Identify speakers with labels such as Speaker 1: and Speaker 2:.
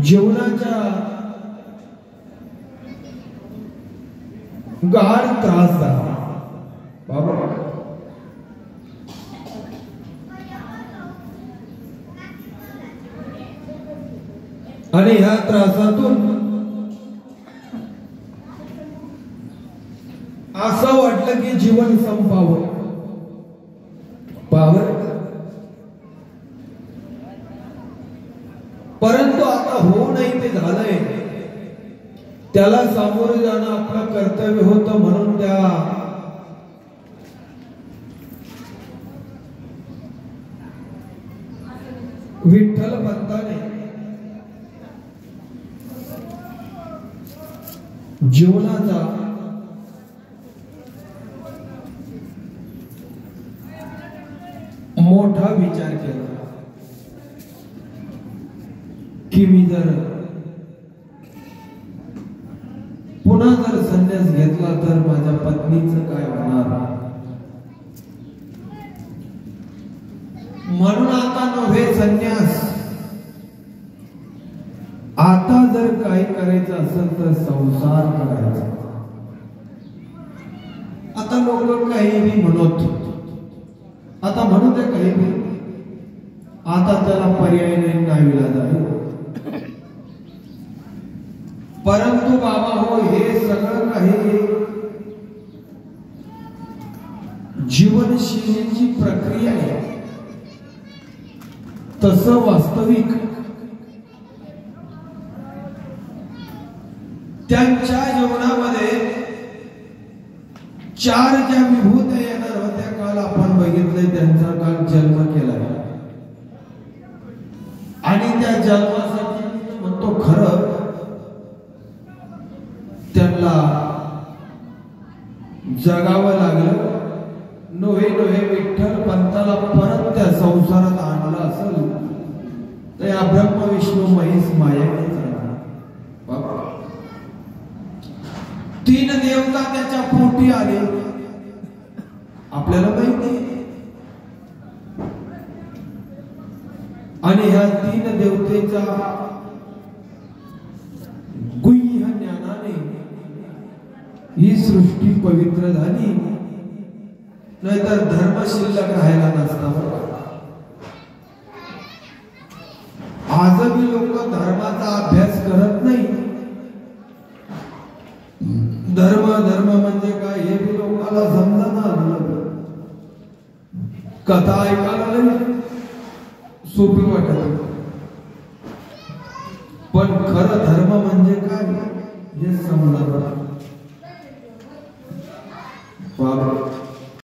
Speaker 1: जीवनाच्या गाढ त्रास झाला बाबा. आणि ह्या त्रासातून असं वाटलं की जीवन संपावं. परंतु आता हो नाही ते झालंय. त्याला सामोरे जाणं आपलं कर्तव्य होतं. म्हणून त्या विठ्ठल पंताने जीवनाचा मोठा विचार केला की मी जर पुन्हा जर संन्यास घेतला तर माझ्या पत्नीचं काय होणार. म्हणून आता नव्हे संन्यास, आता जर काही करायचं असेल तर संसार करायचा. आता लोक काही म्हणत, आता म्हणू दे काही, आता त्याला पर्याय नाही, नावीलाज आहे. परंतु बाबा हो, हे सगळं काही जीवनशैलीची प्रक्रिया आहे. तसं वास्तविक त्यांच्या जीवनामध्ये चार ज्या विभूत्या येणार होत्या काल आपण बघितलंय. त्यांचा काल जन्म केला आणि त्या जन्मासाठी म्हणतो खरं त्यांना जगावं लागलं. नोहे नोहे विठ्ठल पंताला परत त्या संसारात आणलं असेल तर या ब्रह्म विष्णू महेश मायाने तीन देवता त्याच्या पोटी आले. आपल्याला माहिती. आणि ह्या तीन देवतेच्या गुह्य ज्ञानाने ही सृष्टी पवित्र झाली. नाहीतर धर्म शिल्लक राहायला नसता. आजही लोक धर्माचा अभ्यास करत नाही. धर्म धर्म म्हणजे काय हे बी लोकांना समजणार. कथा ऐकायला नाही सोपी वाटत, पण खरं धर्म म्हणजे काय हे समजणार.